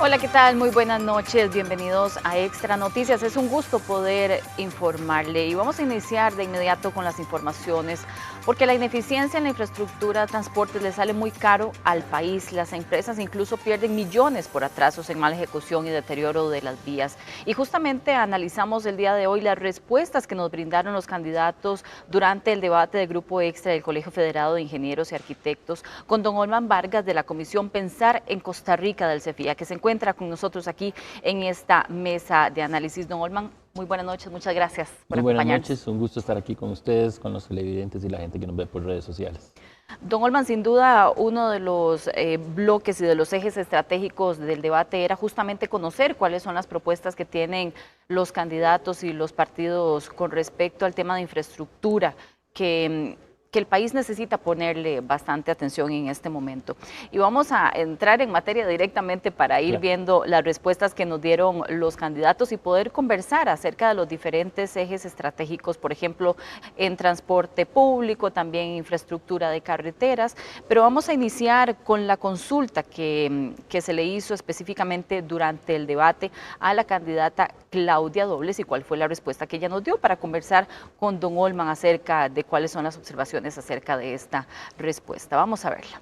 Hola, ¿qué tal? Muy buenas noches, bienvenidos a Extra Noticias. Es un gusto poder informarle y vamos a iniciar de inmediato con las informaciones porque la ineficiencia en la infraestructura de transporte le sale muy caro al país. Las empresas incluso pierden millones por atrasos en mala ejecución y deterioro de las vías. Y justamente analizamos el día de hoy las respuestas que nos brindaron los candidatos durante el debate del Grupo Extra del Colegio Federado de Ingenieros y Arquitectos con don Olman Vargas de la Comisión Pensar en Costa Rica del CEFIA, que se encuentra con nosotros aquí en esta mesa de análisis. Don Olman, muy buenas noches, muchas gracias por Muy buenas acompañarnos. noches, un gusto estar aquí con ustedes, con los televidentes y la gente que nos ve por redes sociales. Don Olman, sin duda uno de los bloques y de los ejes estratégicos del debate era justamente conocer cuáles son las propuestas que tienen los candidatos y los partidos con respecto al tema de infraestructura que el país necesita ponerle bastante atención en este momento. Y vamos a entrar en materia directamente para ir viendo las respuestas que nos dieron los candidatos y poder conversar acerca de los diferentes ejes estratégicos, por ejemplo, en transporte público, también infraestructura de carreteras. Pero vamos a iniciar con la consulta que se le hizo específicamente durante el debate a la candidata Claudia Dobles y cuál fue la respuesta que ella nos dio para conversar con don Olman acerca de cuáles son las observaciones acerca de esta respuesta. Vamos a verla.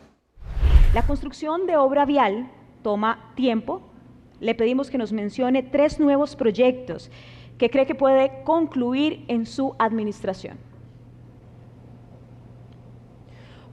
La construcción de obra vial toma tiempo. Le pedimos que nos mencione 3 nuevos proyectos que cree que puede concluir en su administración.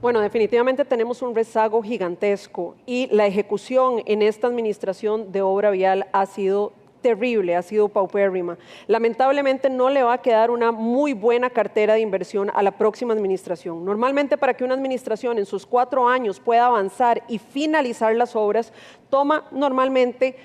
Bueno, definitivamente tenemos un rezago gigantesco y la ejecución en esta administración de obra vial ha sido terrible, ha sido paupérrima. Lamentablemente no le va a quedar una muy buena cartera de inversión a la próxima administración. Normalmente para que una administración en sus 4 años pueda avanzar y finalizar las obras, toma normalmente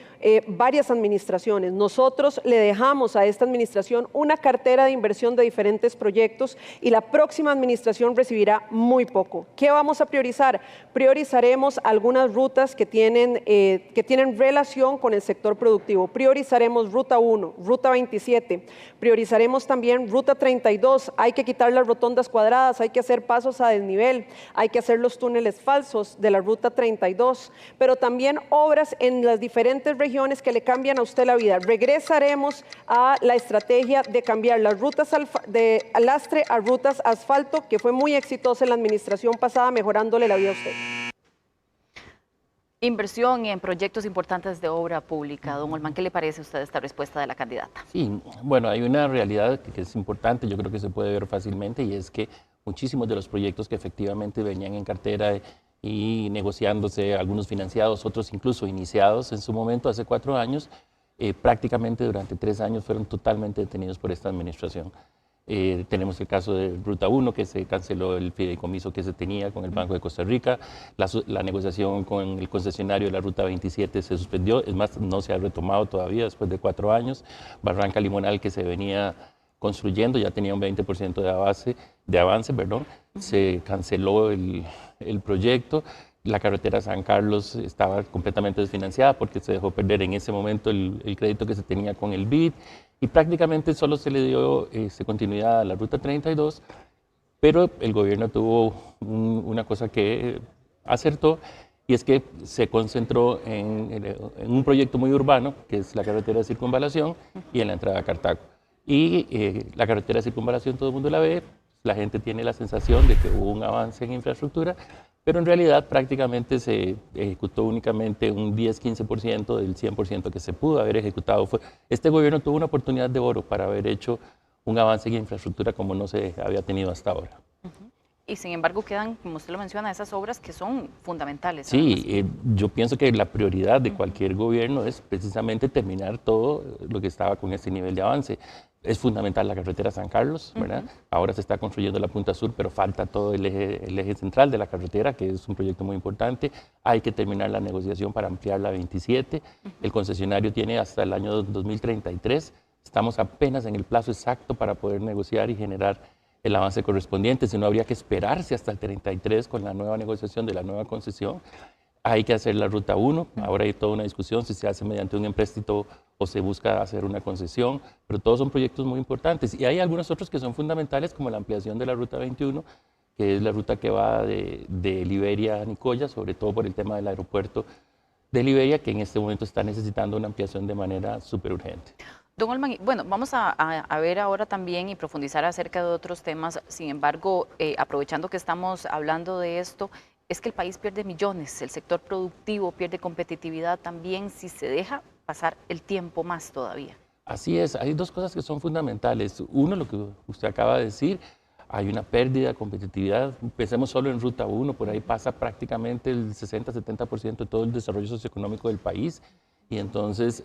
varias administraciones. Nosotros le dejamos a esta administración una cartera de inversión de diferentes proyectos y la próxima administración recibirá muy poco. ¿Qué vamos a priorizar? Priorizaremos algunas rutas que tienen relación con el sector productivo. Priorizaremos Ruta 1, Ruta 27, priorizaremos también Ruta 32. Hay que quitar las rotondas cuadradas, hay que hacer pasos a desnivel, hay que hacer los túneles falsos de la Ruta 32, pero también obras en las diferentes regiones que le cambian a usted la vida. Regresaremos a la estrategia de cambiar las rutas de lastre a rutas asfalto, que fue muy exitosa en la administración pasada, mejorándole la vida a usted. Inversión en proyectos importantes de obra pública. Don Olman, ¿qué le parece a usted esta respuesta de la candidata? Sí, bueno, hay una realidad que es importante, yo creo que se puede ver fácilmente, y es que muchísimos de los proyectos que efectivamente venían en cartera y negociándose, algunos financiados, otros incluso iniciados en su momento hace 4 años, prácticamente durante 3 años fueron totalmente detenidos por esta administración. Tenemos el caso de Ruta 1, que se canceló el fideicomiso que se tenía con el Banco de Costa Rica, la negociación con el concesionario de la Ruta 27 se suspendió, es más, no se ha retomado todavía después de 4 años. Barranca Limonal, que se venía construyendo, ya tenía un 20% de avance, se canceló el proyecto. La carretera San Carlos estaba completamente desfinanciada porque se dejó perder en ese momento el crédito que se tenía con el BID y prácticamente solo se le dio continuidad a la Ruta 32, pero el gobierno tuvo una cosa que acertó, y es que se concentró en un proyecto muy urbano, que es la carretera de circunvalación y en la entrada a Cartago. Y la carretera de circunvalación todo el mundo la ve, la gente tiene la sensación de que hubo un avance en infraestructura, pero en realidad prácticamente se ejecutó únicamente un 10-15% del 100% que se pudo haber ejecutado. Este gobierno tuvo una oportunidad de oro para haber hecho un avance en infraestructura como no se había tenido hasta ahora. Y sin embargo quedan, como usted lo menciona, esas obras que son fundamentales. Sí, yo pienso que la prioridad de cualquier gobierno es precisamente terminar todo lo que estaba con este nivel de avance. Es fundamental la carretera San Carlos, ¿verdad? Ahora se está construyendo la Punta Sur, pero falta todo el eje central de la carretera, que es un proyecto muy importante. Hay que terminar la negociación para ampliar la 27. El concesionario tiene hasta el año 2033. Estamos apenas en el plazo exacto para poder negociar y generar el avance correspondiente, si no habría que esperarse hasta el 33 con la nueva negociación de la nueva concesión. Hay que hacer la Ruta 1, ahora hay toda una discusión si se hace mediante un empréstito o se busca hacer una concesión, pero todos son proyectos muy importantes. Y hay algunos otros que son fundamentales, como la ampliación de la Ruta 21, que es la ruta que va de Liberia a Nicoya, sobre todo por el tema del aeropuerto de Liberia, que en este momento está necesitando una ampliación de manera súper urgente. Don Olman, bueno, vamos a ver ahora también y profundizar acerca de otros temas. Sin embargo, aprovechando que estamos hablando de esto, es que el país pierde millones, el sector productivo pierde competitividad también si se deja pasar el tiempo más todavía. Así es, hay dos cosas que son fundamentales. Uno, lo que usted acaba de decir, hay una pérdida de competitividad. Pensemos solo en Ruta 1, por ahí pasa prácticamente el 60-70% de todo el desarrollo socioeconómico del país. Y entonces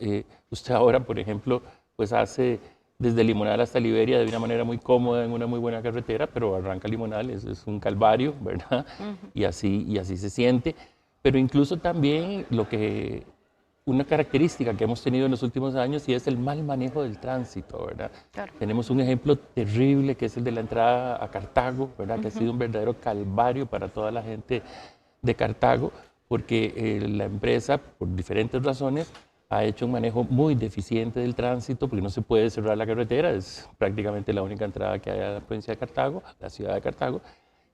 usted ahora, por ejemplo, pues hace desde Limonal hasta Liberia de una manera muy cómoda, en una muy buena carretera, pero arranca Limonal, es un calvario, ¿verdad? Y así se siente. Pero incluso también una característica que hemos tenido en los últimos años y es el mal manejo del tránsito, ¿verdad? Claro. Tenemos un ejemplo terrible que es el de la entrada a Cartago, ¿verdad? Que ha sido un verdadero calvario para toda la gente de Cartago, porque la empresa, por diferentes razones, ha hecho un manejo muy deficiente del tránsito, porque no se puede cerrar la carretera, es prácticamente la única entrada que hay a la provincia de Cartago, la ciudad de Cartago,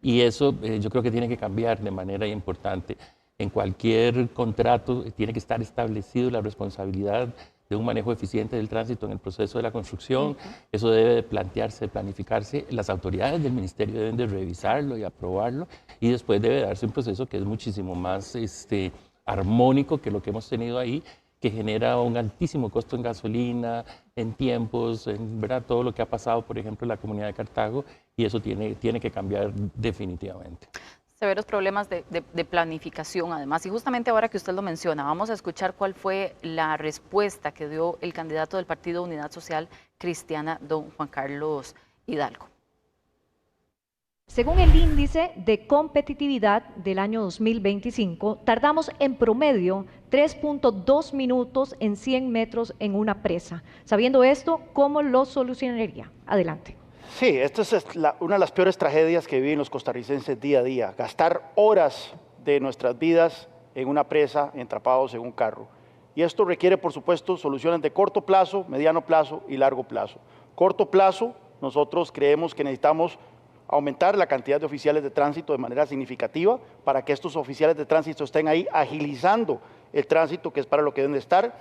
y eso yo creo que tiene que cambiar de manera importante. En cualquier contrato tiene que estar establecido la responsabilidad de un manejo eficiente del tránsito en el proceso de la construcción. Eso debe de plantearse, planificarse. Las autoridades del ministerio deben de revisarlo y aprobarlo y después debe darse un proceso que es muchísimo más armónico que lo que hemos tenido ahí, que genera un altísimo costo en gasolina, en tiempos, en ¿verdad? Todo lo que ha pasado, por ejemplo, en la comunidad de Cartago, y eso tiene que cambiar definitivamente. Severos problemas de planificación, además, y justamente ahora que usted lo menciona, vamos a escuchar cuál fue la respuesta que dio el candidato del Partido Unidad Social Cristiana, don Juan Carlos Hidalgo. Según el índice de competitividad del año 2025, tardamos en promedio 3.2 minutos en 100 metros en una presa. Sabiendo esto, ¿cómo lo solucionaría? Adelante. Sí, esta es una de las peores tragedias que viven los costarricenses día a día. Gastar horas de nuestras vidas en una presa, atrapados en un carro. Y esto requiere, por supuesto, soluciones de corto plazo, mediano plazo y largo plazo. Corto plazo, nosotros creemos que necesitamos aumentar la cantidad de oficiales de tránsito de manera significativa para que estos oficiales de tránsito estén ahí agilizando el tránsito, que es para lo que deben de estar.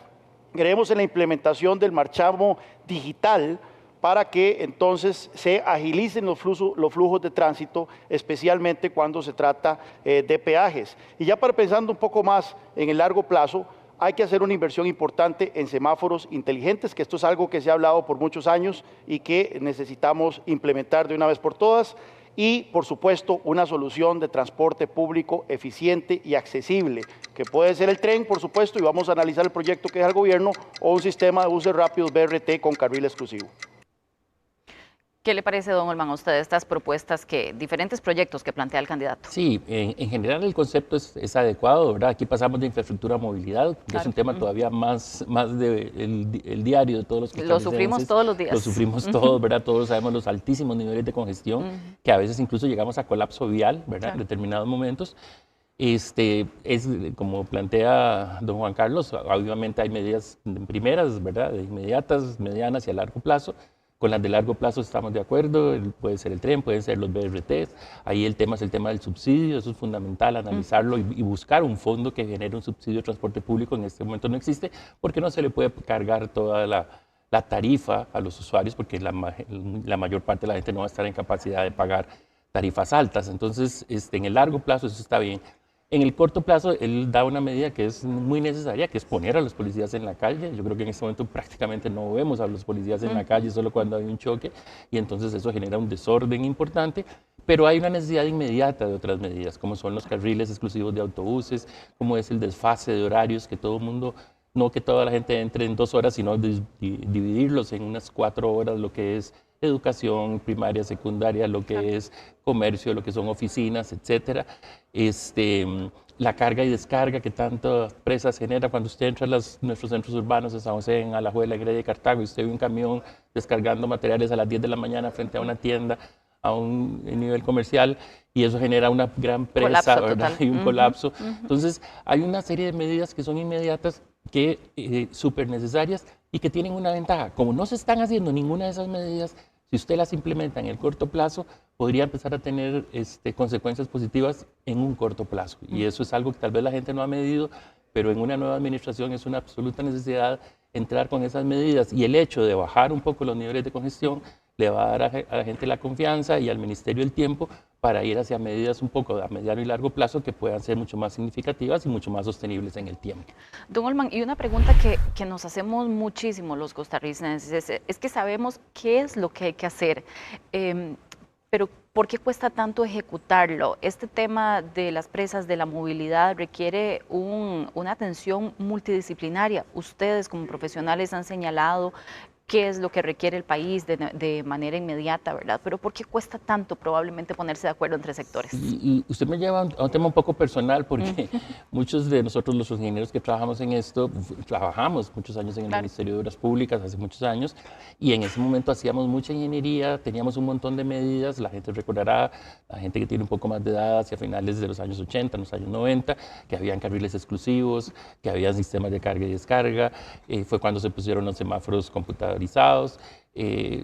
Creemos en la implementación del marchamo digital para que entonces se agilicen los flujos de tránsito, especialmente cuando se trata de peajes. Y ya pensando un poco más en el largo plazo, hay que hacer una inversión importante en semáforos inteligentes, que esto es algo que se ha hablado por muchos años y que necesitamos implementar de una vez por todas. Y, por supuesto, una solución de transporte público eficiente y accesible, que puede ser el tren, por supuesto, y vamos a analizar el proyecto que deja el gobierno, o un sistema de buses rápidos BRT con carril exclusivo. ¿Qué le parece, don Olman, a usted estas propuestas, diferentes proyectos que plantea el candidato? Sí, en general el concepto es adecuado, ¿verdad? Aquí pasamos de infraestructura a movilidad, que claro. Es un tema todavía más el diario de todos los costarricenses. Lo sufrimos todos los días. Lo sufrimos todos, ¿verdad? Todos sabemos los altísimos niveles de congestión, que a veces incluso llegamos a colapso vial, ¿verdad? Claro. En determinados momentos. Es como plantea don Juan Carlos, obviamente hay medidas primeras, ¿verdad? Inmediatas, medianas y a largo plazo. Con las de largo plazo estamos de acuerdo, puede ser el tren, pueden ser los BRTs, ahí el tema es el tema del subsidio, eso es fundamental, analizarlo y buscar un fondo que genere un subsidio de transporte público, en este momento no existe, porque no se le puede cargar toda la tarifa a los usuarios, porque la mayor parte de la gente no va a estar en capacidad de pagar tarifas altas, entonces en el largo plazo eso está bien. En el corto plazo, él da una medida que es muy necesaria, que es poner a los policías en la calle. Yo creo que en este momento prácticamente no vemos a los policías en la calle, solo cuando hay un choque, y entonces eso genera un desorden importante. Pero hay una necesidad inmediata de otras medidas, como son los carriles exclusivos de autobuses, como es el desfase de horarios, que todo el mundo, no que toda la gente entre en 2 horas, sino dividirlos en unas 4 horas, lo que es educación primaria, secundaria, lo que es comercio, lo que son oficinas, etcétera. La carga y descarga que tantas presas genera cuando usted entra a nuestros centros urbanos de San José, en Alajuela, Heredia y Cartago, y usted ve un camión descargando materiales a las 10 de la mañana frente a una tienda, a un nivel comercial, y eso genera una gran presa, ¿verdad? Y un colapso. Entonces, hay una serie de medidas que son inmediatas, que súper necesarias y que tienen una ventaja. Como no se están haciendo ninguna de esas medidas, si usted las implementa en el corto plazo, podría empezar a tener consecuencias positivas en un corto plazo. Y eso es algo que tal vez la gente no ha medido, pero en una nueva administración es una absoluta necesidad entrar con esas medidas, y el hecho de bajar un poco los niveles de congestión le va a dar a la gente la confianza y al ministerio el tiempo para ir hacia medidas un poco a mediano y largo plazo que puedan ser mucho más significativas y mucho más sostenibles en el tiempo. Don Olman, y una pregunta que nos hacemos muchísimo los costarricenses es que sabemos qué es lo que hay que hacer, pero ¿por qué cuesta tanto ejecutarlo? Este tema de las presas, de la movilidad, requiere una atención multidisciplinaria. Ustedes como profesionales han señalado qué es lo que requiere el país de manera inmediata, ¿verdad? Pero ¿por qué cuesta tanto probablemente ponerse de acuerdo entre sectores? Y usted me lleva a un tema un poco personal, porque muchos de nosotros los ingenieros que trabajamos en esto, trabajamos muchos años en el Ministerio de Obras Públicas, hace muchos años, y en ese momento hacíamos mucha ingeniería, teníamos un montón de medidas, la gente recordará, la gente que tiene un poco más de edad, hacia finales de los años 80, en los años 90, que habían carriles exclusivos, que había sistemas de carga y descarga, fue cuando se pusieron los semáforos computadorizados,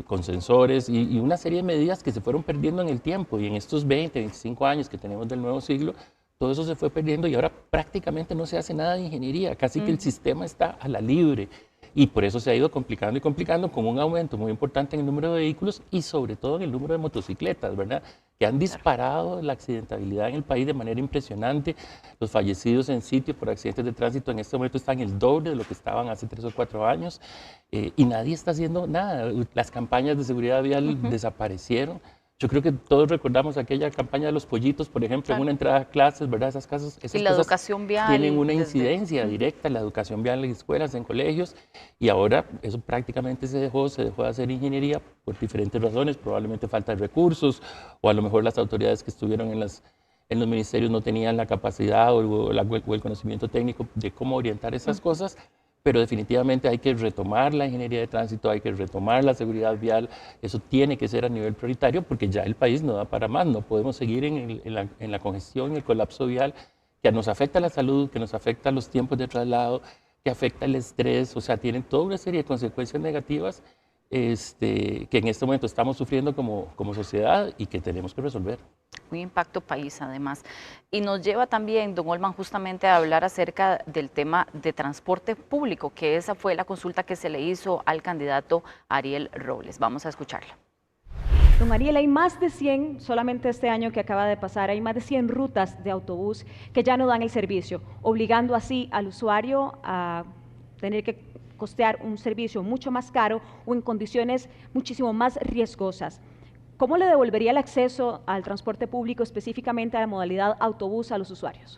con sensores y una serie de medidas que se fueron perdiendo en el tiempo, y en estos 20, 25 años que tenemos del nuevo siglo, todo eso se fue perdiendo y ahora prácticamente no se hace nada de ingeniería, casi que el sistema está a la libre. Y por eso se ha ido complicando y complicando, con un aumento muy importante en el número de vehículos y sobre todo en el número de motocicletas, ¿verdad? Que han disparado la accidentabilidad en el país de manera impresionante. Los fallecidos en sitio por accidentes de tránsito en este momento están el doble de lo que estaban hace 3 o 4 años, y nadie está haciendo nada. Las campañas de seguridad vial desaparecieron. Yo creo que todos recordamos aquella campaña de los pollitos, por ejemplo, en una entrada a clases, ¿verdad? Esas cosas Y la educación vial. Tienen una incidencia directa, la educación vial en escuelas, en colegios, y ahora eso prácticamente se dejó de hacer ingeniería por diferentes razones, probablemente falta de recursos, o a lo mejor las autoridades que estuvieron en los ministerios no tenían la capacidad o el conocimiento técnico de cómo orientar esas cosas. Pero definitivamente hay que retomar la ingeniería de tránsito, hay que retomar la seguridad vial, eso tiene que ser a nivel prioritario porque ya el país no da para más, no podemos seguir en la congestión, en el colapso vial, que nos afecta la salud, que nos afecta los tiempos de traslado, que afecta el estrés, o sea, tienen toda una serie de consecuencias negativas que en este momento estamos sufriendo como sociedad y que tenemos que resolver. Un impacto país además. Y nos lleva también, don Olman, justamente a hablar acerca del tema de transporte público, que esa fue la consulta que se le hizo al candidato Ariel Robles. Vamos a escucharla. Don Ariel, hay más de 100, solamente este año que acaba de pasar, hay más de 100 rutas de autobús que ya no dan el servicio, obligando así al usuario a tener que costear un servicio mucho más caro o en condiciones muchísimo más riesgosas. ¿Cómo le devolvería el acceso al transporte público, específicamente a la modalidad autobús, a los usuarios?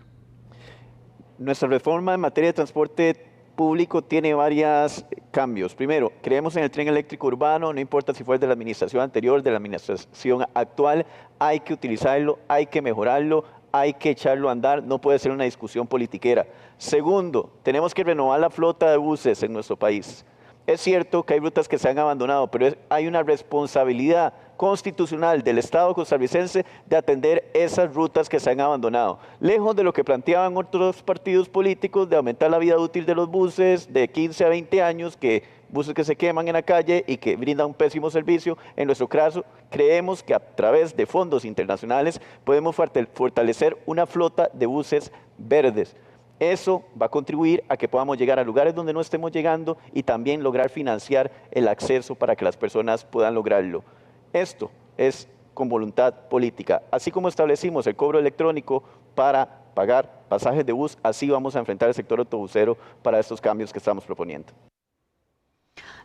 Nuestra reforma en materia de transporte público tiene varios cambios. Primero, creemos en el tren eléctrico urbano, no importa si fue de la administración anterior, de la administración actual, hay que utilizarlo, hay que mejorarlo, hay que echarlo a andar, no puede ser una discusión politiquera. Segundo, tenemos que renovar la flota de buses en nuestro país. Es cierto que hay rutas que se han abandonado, pero hay una responsabilidad constitucional del Estado costarricense de atender esas rutas que se han abandonado. Lejos de lo que planteaban otros partidos políticos de aumentar la vida útil de los buses de 15 a 20 años, buses que se queman en la calle y que brindan un pésimo servicio. En nuestro caso, creemos que a través de fondos internacionales podemos fortalecer una flota de buses verdes. Eso va a contribuir a que podamos llegar a lugares donde no estemos llegando y también lograr financiar el acceso para que las personas puedan lograrlo. Esto es con voluntad política. Así como establecimos el cobro electrónico para pagar pasajes de bus, así vamos a enfrentar el sector autobusero para estos cambios que estamos proponiendo.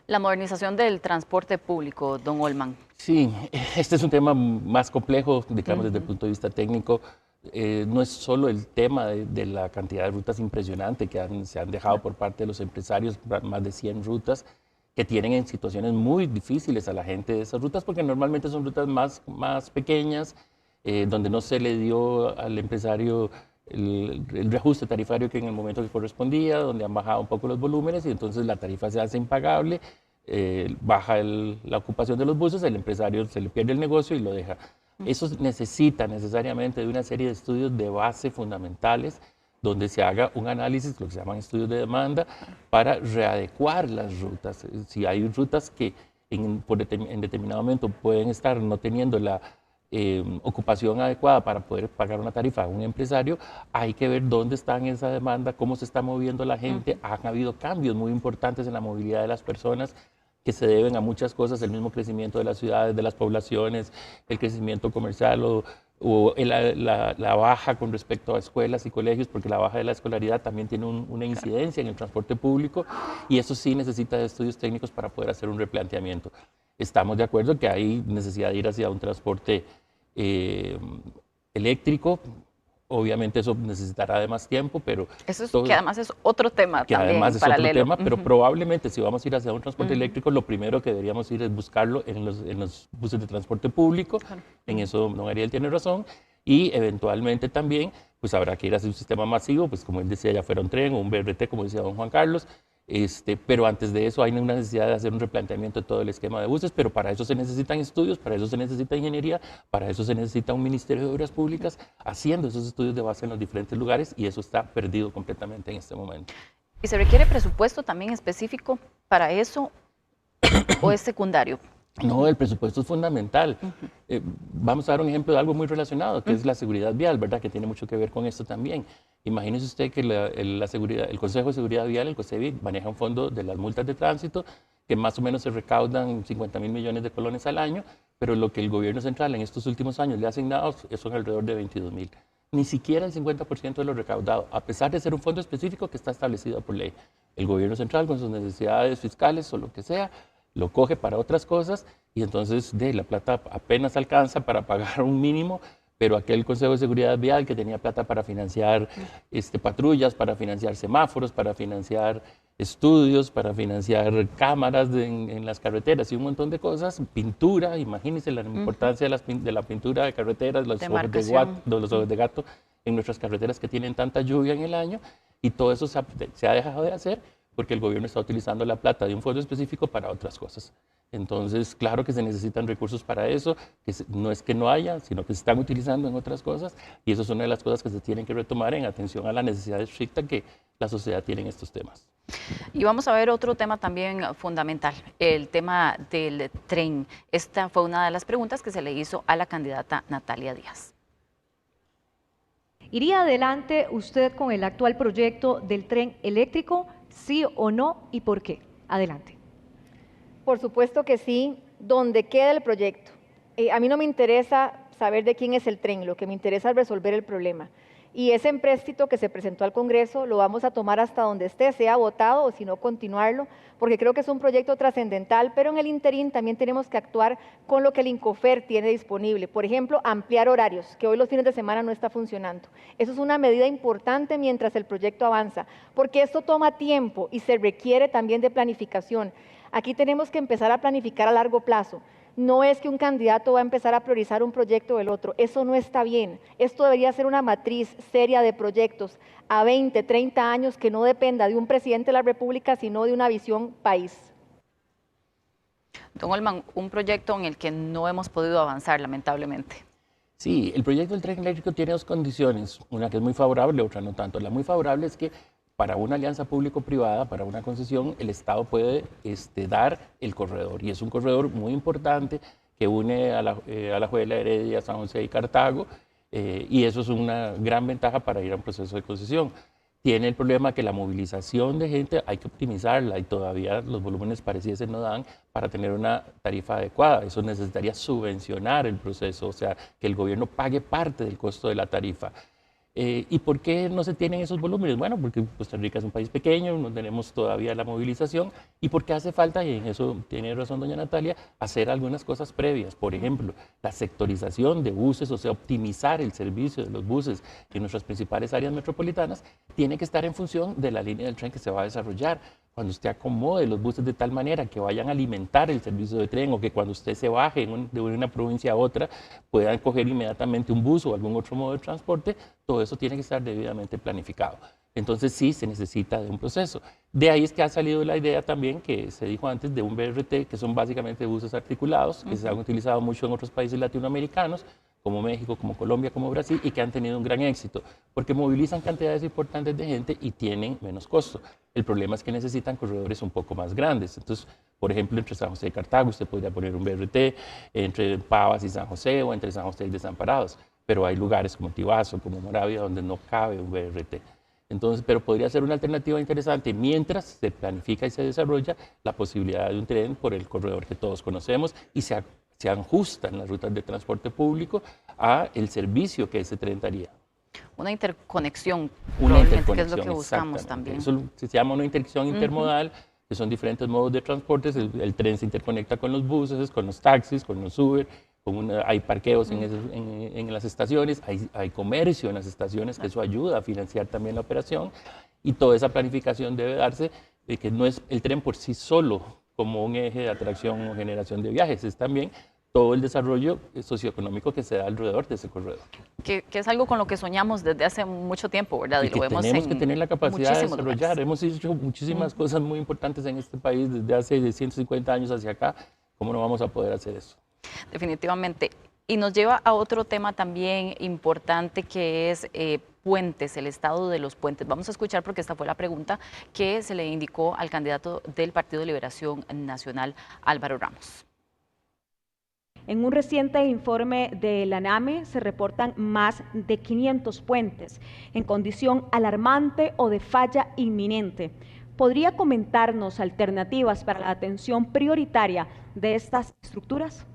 La modernización del transporte público, don Olman. Sí, este es un tema más complejo, digamos, desde el punto de vista técnico. No es solo el tema de la cantidad de rutas impresionante que se han dejado por parte de los empresarios, más de 100 rutas, que tienen en situaciones muy difíciles a la gente de esas rutas, porque normalmente son rutas más pequeñas, donde no se le dio al empresario el reajuste tarifario que en el momento que correspondía, donde han bajado un poco los volúmenes y entonces la tarifa se hace impagable, baja la ocupación de los buses, el empresario se le pierde el negocio y lo deja. Eso necesita necesariamente de una serie de estudios de base fundamentales donde se haga un análisis, lo que se llaman estudios de demanda, para readecuar las rutas. Si hay rutas que en determinado momento pueden estar no teniendo ocupación adecuada para poder pagar una tarifa a un empresario, hay que ver dónde está en esa demanda, cómo se está moviendo la gente. Han habido cambios muy importantes en la movilidad de las personas que se deben a muchas cosas, el mismo crecimiento de las ciudades, de las poblaciones, el crecimiento comercial o la baja con respecto a escuelas y colegios, porque la baja de la escolaridad también tiene una incidencia en el transporte público, y eso sí necesita de estudios técnicos para poder hacer un replanteamiento. Estamos de acuerdo que hay necesidad de ir hacia un transporte eléctrico. Obviamente eso necesitará de más tiempo, pero... Eso es, que además es otro tema que también, además es paralelo. otro tema, pero probablemente si vamos a ir hacia un transporte eléctrico, lo primero que deberíamos ir es buscarlo en los buses de transporte público. En eso don Ariel tiene razón. Y eventualmente también, pues habrá que ir hacia un sistema masivo, pues como él decía, ya fuera un tren o un BRT, como decía don Juan Carlos. Pero antes de eso hay una necesidad de hacer un replanteamiento de todo el esquema de buses, pero para eso se necesitan estudios, para eso se necesita ingeniería, para eso se necesita un Ministerio de Obras Públicas haciendo esos estudios de base en los diferentes lugares, y eso está perdido completamente en este momento. ¿Y se requiere presupuesto también específico para eso o es secundario? No, el presupuesto es fundamental. Vamos a dar un ejemplo de algo muy relacionado, que es la seguridad vial, ¿verdad? Que tiene mucho que ver con esto también. Imagínese usted que el Consejo de Seguridad Vial, el COSEVI, maneja un fondo de las multas de tránsito que más o menos se recaudan 50.000 millones de colones al año, pero lo que el gobierno central en estos últimos años le ha asignado son alrededor de 22.000. Ni siquiera el 50% de lo recaudado, a pesar de ser un fondo específico que está establecido por ley. El gobierno central, con sus necesidades fiscales o lo que sea, lo coge para otras cosas, y entonces la plata apenas alcanza para pagar un mínimo, pero aquel Consejo de Seguridad Vial que tenía plata para financiar patrullas, para financiar semáforos, para financiar estudios, para financiar cámaras en las carreteras y un montón de cosas, pintura, imagínense la importancia de la pintura de carreteras, los ojos de gato en nuestras carreteras que tienen tanta lluvia en el año, y todo eso se ha dejado de hacer porque el gobierno está utilizando la plata de un fondo específico para otras cosas. Entonces, claro que se necesitan recursos para eso, que no es que no haya, sino que se están utilizando en otras cosas, y eso es una de las cosas que se tienen que retomar en atención a la necesidad estricta que la sociedad tiene en estos temas. Y vamos a ver otro tema también fundamental, el tema del tren. Esta fue una de las preguntas que se le hizo a la candidata Natalia Díaz. ¿Iría adelante usted con el actual proyecto del tren eléctrico? ¿Sí o no? ¿Y por qué? Adelante. Por supuesto que sí, donde quede el proyecto. A mí no me interesa saber de quién es el tren, lo que me interesa es resolver el problema. Y ese empréstito que se presentó al Congreso lo vamos a tomar hasta donde esté, sea votado o si no continuarlo, porque creo que es un proyecto trascendental, pero en el interín también tenemos que actuar con lo que el INCOFER tiene disponible. Por ejemplo, ampliar horarios, que hoy los fines de semana no está funcionando. Eso es una medida importante mientras el proyecto avanza, porque esto toma tiempo y se requiere también de planificación. Aquí tenemos que empezar a planificar a largo plazo. No es que un candidato va a empezar a priorizar un proyecto o el otro, eso no está bien. Esto debería ser una matriz seria de proyectos a 20, 30 años que no dependa de un presidente de la República, sino de una visión país. Don Olman, un proyecto en el que no hemos podido avanzar, lamentablemente. Sí, el proyecto del tren eléctrico tiene dos condiciones, una que es muy favorable, otra no tanto. La muy favorable es que para una alianza público-privada, para una concesión, el Estado puede dar el corredor, y es un corredor muy importante que une a la Juela, Heredia, San José y Cartago, y eso es una gran ventaja para ir a un proceso de concesión. Tiene el problema que la movilización de gente hay que optimizarla, y todavía los volúmenes pareciesen no dan para tener una tarifa adecuada. Eso necesitaría subvencionar el proceso, o sea, que el gobierno pague parte del costo de la tarifa. ¿Y por qué no se tienen esos volúmenes? Bueno, porque Costa Rica es un país pequeño, no tenemos todavía la movilización, y porque hace falta, y en eso tiene razón doña Natalia, hacer algunas cosas previas. Por ejemplo, la sectorización de buses, o sea, optimizar el servicio de los buses en nuestras principales áreas metropolitanas, tiene que estar en función de la línea del tren que se va a desarrollar. Cuando usted acomode los buses de tal manera que vayan a alimentar el servicio de tren, o que cuando usted se baje de una provincia a otra puedan coger inmediatamente un bus o algún otro modo de transporte, todo eso tiene que estar debidamente planificado. Entonces sí se necesita de un proceso. De ahí es que ha salido la idea también, que se dijo antes, de un BRT, que son básicamente buses articulados, que se han utilizado mucho en otros países latinoamericanos, como México, como Colombia, como Brasil, y que han tenido un gran éxito, porque movilizan cantidades importantes de gente y tienen menos costo. El problema es que necesitan corredores un poco más grandes. Entonces, por ejemplo, entre San José y Cartago usted podría poner un BRT, entre Pavas y San José, o entre San José y Desamparados, pero hay lugares como Tibaso, como Moravia, donde no cabe un BRT. Entonces, pero podría ser una alternativa interesante mientras se planifica y se desarrolla la posibilidad de un tren por el corredor que todos conocemos y se ajustan las rutas de transporte público a el servicio que ese tren daría. Una interconexión, Una probablemente, que es interconexión, lo que buscamos exactamente. también. Eso se llama una interconexión intermodal, que son diferentes modos de transporte. El tren se interconecta con los buses, con los taxis, con los Uber, hay parqueos en las estaciones, hay comercio en las estaciones, que eso ayuda a financiar también la operación, y toda esa planificación debe darse, de que no es el tren por sí solo como un eje de atracción o generación de viajes, es también todo el desarrollo socioeconómico que se da alrededor de ese corredor. Que es algo con lo que soñamos desde hace mucho tiempo, ¿verdad? Y que tenemos que tener la capacidad de desarrollar. Lugares. Hemos hecho muchísimas cosas muy importantes en este país desde hace 150 años hacia acá. ¿Cómo no vamos a poder hacer eso? Definitivamente. Y nos lleva a otro tema también importante, que es puentes, el estado de los puentes. Vamos a escuchar, porque esta fue la pregunta que se le indicó al candidato del Partido de Liberación Nacional, Álvaro Ramos. En un reciente informe de la NAME se reportan más de 500 puentes en condición alarmante o de falla inminente. ¿Podría comentarnos alternativas para la atención prioritaria de estas estructuras?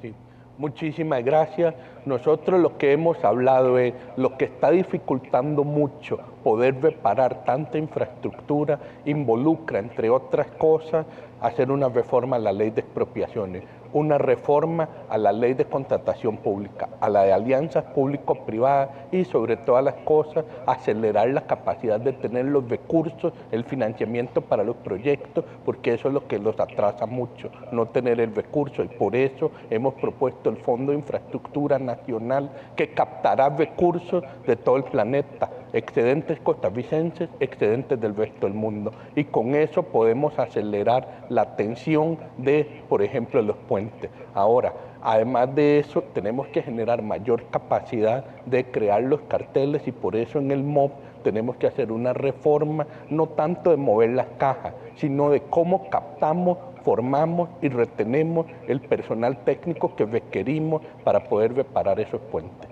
Sí, muchísimas gracias. Nosotros lo que hemos hablado es lo que está dificultando mucho poder reparar tanta infraestructura, involucra, entre otras cosas, hacer una reforma a la ley de expropiaciones, una reforma a la ley de contratación pública, a la de alianzas público-privadas y, sobre todas las cosas, acelerar la capacidad de tener los recursos, el financiamiento para los proyectos, porque eso es lo que los atrasa mucho, no tener el recurso, y por eso hemos propuesto el Fondo de Infraestructura Nacional, que captará recursos de todo el planeta, excedentes costarricenses, excedentes del resto del mundo, y con eso podemos acelerar la atención de, por ejemplo, los puentes. Ahora, además de eso, tenemos que generar mayor capacidad de crear los carteles, y por eso en el MOP tenemos que hacer una reforma, no tanto de mover las cajas, sino de cómo captamos, formamos y retenemos el personal técnico que requerimos para poder reparar esos puentes.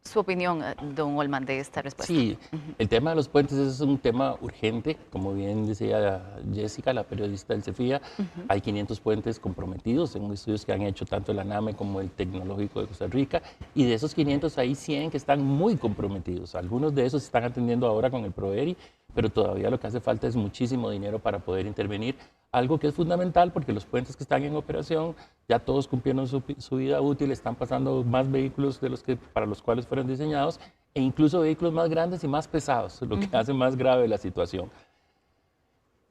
Su opinión, don Olman, de esta respuesta. Sí, el tema de los puentes es un tema urgente, como bien decía Jessica, la periodista del CEFIA. Hay 500 puentes comprometidos en estudios que han hecho tanto la NAME como el Tecnológico de Costa Rica, y de esos 500 hay 100 que están muy comprometidos. Algunos de esos se están atendiendo ahora con el PROERI, pero todavía lo que hace falta es muchísimo dinero para poder intervenir, algo que es fundamental porque los puentes que están en operación ya todos cumplieron su vida útil, están pasando más vehículos de los que para los cuales fueron diseñados, e incluso vehículos más grandes y más pesados, lo que hace más grave la situación.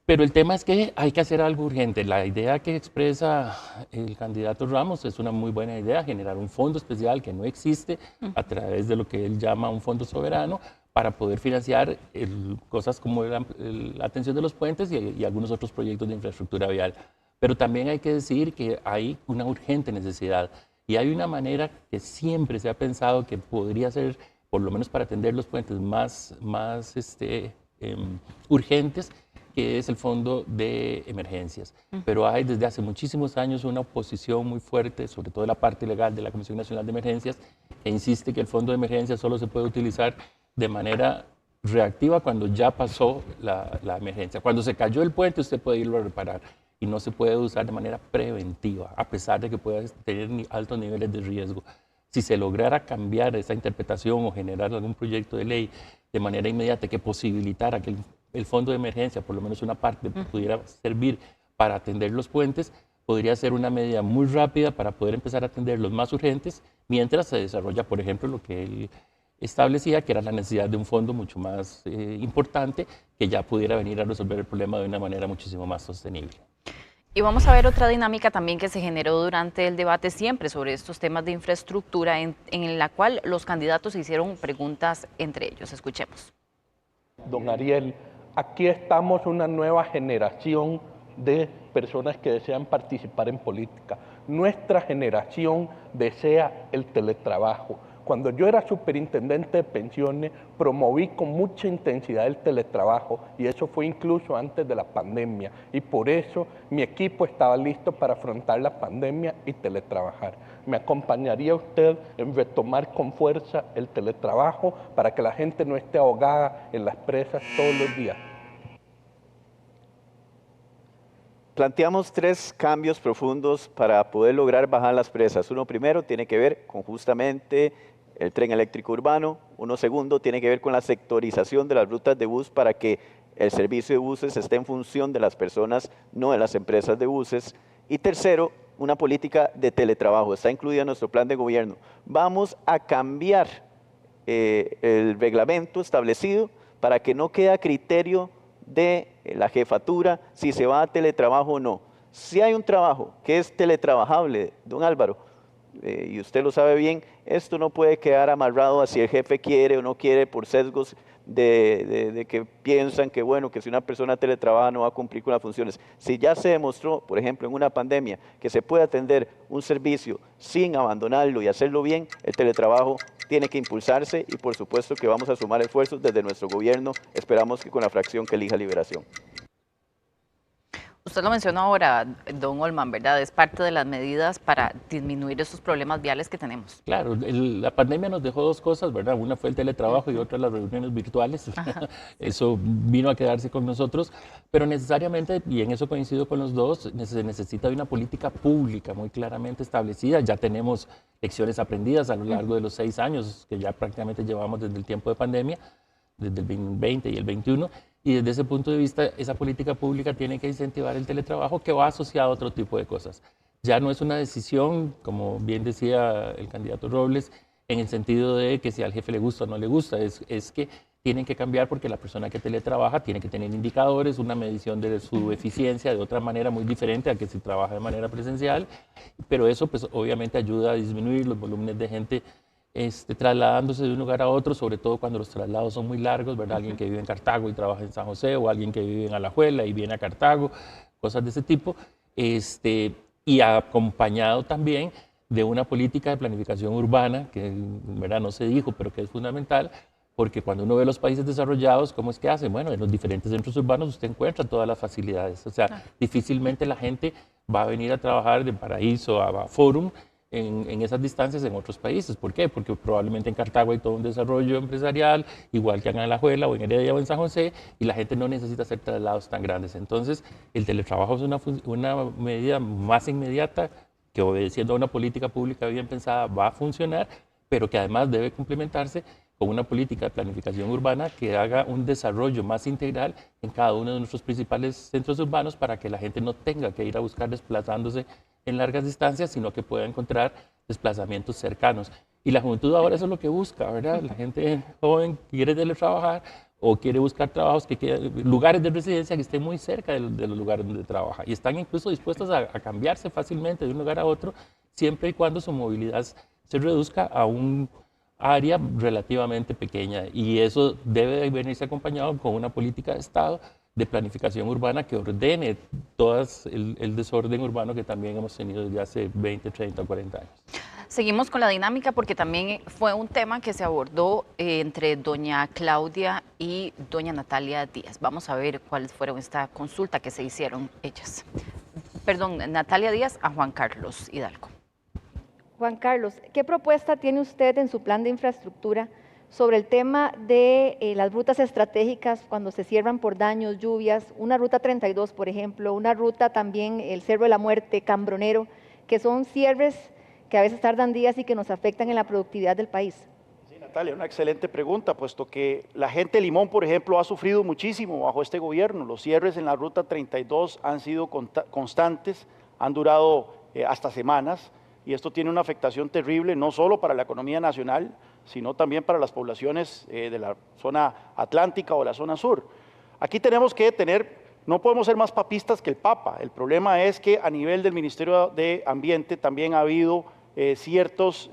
Pero el tema es que hay que hacer algo urgente. La idea que expresa el candidato Ramos es una muy buena idea, generar un fondo especial que no existe a través de lo que él llama un fondo soberano, para poder financiar cosas como la atención de los puentes y algunos otros proyectos de infraestructura vial. Pero también hay que decir que hay una urgente necesidad, y hay una manera que siempre se ha pensado que podría ser, por lo menos para atender los puentes más urgentes, que es el fondo de emergencias. Pero hay desde hace muchísimos años una oposición muy fuerte, sobre todo de la parte legal de la Comisión Nacional de Emergencias, que insiste que el fondo de emergencias solo se puede utilizar de manera reactiva cuando ya pasó la emergencia. Cuando se cayó el puente, usted puede irlo a reparar, y no se puede usar de manera preventiva, a pesar de que pueda tener altos niveles de riesgo. Si se lograra cambiar esa interpretación o generar algún proyecto de ley de manera inmediata que posibilitara que el fondo de emergencia, por lo menos una parte, pudiera servir para atender los puentes, podría ser una medida muy rápida para poder empezar a atender los más urgentes, mientras se desarrolla, por ejemplo, lo que él establecía, que era la necesidad de un fondo mucho más importante, que ya pudiera venir a resolver el problema de una manera muchísimo más sostenible. Y vamos a ver otra dinámica también que se generó durante el debate siempre sobre estos temas de infraestructura, en la cual los candidatos se hicieron preguntas entre ellos. Escuchemos. Don Ariel, aquí estamos una nueva generación de personas que desean participar en política. Nuestra generación desea el teletrabajo. Cuando yo era superintendente de pensiones, promoví con mucha intensidad el teletrabajo y eso fue incluso antes de la pandemia. Y por eso mi equipo estaba listo para afrontar la pandemia y teletrabajar. ¿Me acompañaría usted en retomar con fuerza el teletrabajo para que la gente no esté ahogada en las presas todos los días? Planteamos 3 cambios profundos para poder lograr bajar las presas. Uno primero tiene que ver con justamente el tren eléctrico urbano. Uno segundo tiene que ver con la sectorización de las rutas de bus para que el servicio de buses esté en función de las personas, no de las empresas de buses. Y tercero, una política de teletrabajo. Está incluida en nuestro plan de gobierno. Vamos a cambiar el reglamento establecido para que no quede a criterio de la jefatura si se va a teletrabajo o no. Si hay un trabajo que es teletrabajable, don Álvaro, y usted lo sabe bien, esto no puede quedar amarrado a si el jefe quiere o no quiere por sesgos de que piensan que, bueno, que si una persona teletrabaja no va a cumplir con las funciones. Si ya se demostró, por ejemplo, en una pandemia, que se puede atender un servicio sin abandonarlo y hacerlo bien, el teletrabajo tiene que impulsarse y por supuesto que vamos a sumar esfuerzos desde nuestro gobierno. Esperamos que con la fracción que elija Liberación. Usted lo mencionó ahora, don Olman, ¿verdad? Es parte de las medidas para disminuir esos problemas viales que tenemos. Claro, la pandemia nos dejó 2 cosas, ¿verdad? Una fue el teletrabajo y otra las reuniones virtuales. Eso vino a quedarse con nosotros, pero necesariamente, y en eso coincido con los dos, se necesita de una política pública muy claramente establecida. Ya tenemos lecciones aprendidas a lo largo de los 6 años que ya prácticamente llevamos desde el tiempo de pandemia, desde el 2020 y el 21, y desde ese punto de vista esa política pública tiene que incentivar el teletrabajo que va asociado a otro tipo de cosas. Ya no es una decisión, como bien decía el candidato Robles, en el sentido de que si al jefe le gusta o no le gusta, es que tienen que cambiar porque la persona que teletrabaja tiene que tener indicadores, una medición de su eficiencia de otra manera muy diferente a que si trabaja de manera presencial, pero eso pues obviamente ayuda a disminuir los volúmenes de gente trasladándose de un lugar a otro, sobre todo cuando los traslados son muy largos, ¿verdad? Alguien que vive en Cartago y trabaja en San José, o alguien que vive en Alajuela y viene a Cartago, cosas de ese tipo, y acompañado también de una política de planificación urbana, que ¿verdad? No se dijo, pero que es fundamental, porque cuando uno ve los países desarrollados, ¿cómo es que hacen? Bueno, en los diferentes centros urbanos usted encuentra todas las facilidades, o sea, difícilmente la gente va a venir a trabajar de Paraíso a Forum, en esas distancias en otros países. ¿Por qué? Porque probablemente en Cartago hay todo un desarrollo empresarial, igual que en Alajuela o en Heredia o en San José, y la gente no necesita hacer traslados tan grandes. Entonces, el teletrabajo es una medida más inmediata que, obedeciendo a una política pública bien pensada, va a funcionar, pero que además debe complementarse con una política de planificación urbana que haga un desarrollo más integral en cada uno de nuestros principales centros urbanos para que la gente no tenga que ir a buscar desplazándose en largas distancias, sino que pueda encontrar desplazamientos cercanos. Y la juventud ahora eso es lo que busca, ¿verdad? La gente joven quiere teletrabajar o quiere buscar trabajos lugares de residencia que estén muy cerca de los lugares donde trabaja. Y están incluso dispuestos a cambiarse fácilmente de un lugar a otro, siempre y cuando su movilidad se reduzca a un área relativamente pequeña. Y eso debe venirse acompañado con una política de Estado de planificación urbana que ordene todo el desorden urbano que también hemos tenido desde hace 20, 30 o 40 años. Seguimos con la dinámica porque también fue un tema que se abordó entre doña Claudia y doña Natalia Díaz. Vamos a ver cuáles fueron esta consulta que se hicieron ellas. Perdón, Natalia Díaz a Juan Carlos Hidalgo. Juan Carlos, ¿qué propuesta tiene usted en su plan de infraestructura sobre el tema de las rutas estratégicas cuando se cierran por daños, lluvias, una ruta 32, por ejemplo, una ruta también, el Cerro de la Muerte, Cambronero, que son cierres que a veces tardan días y que nos afectan en la productividad del país? Sí, Natalia, una excelente pregunta, puesto que la gente de Limón, por ejemplo, ha sufrido muchísimo bajo este gobierno. Los cierres en la ruta 32 han sido constantes, han durado hasta semanas, y esto tiene una afectación terrible, no solo para la economía nacional, sino también para las poblaciones de la zona atlántica o la zona sur. Aquí tenemos que no podemos ser más papistas que el Papa. El problema es que a nivel del Ministerio de Ambiente también ha habido ciertas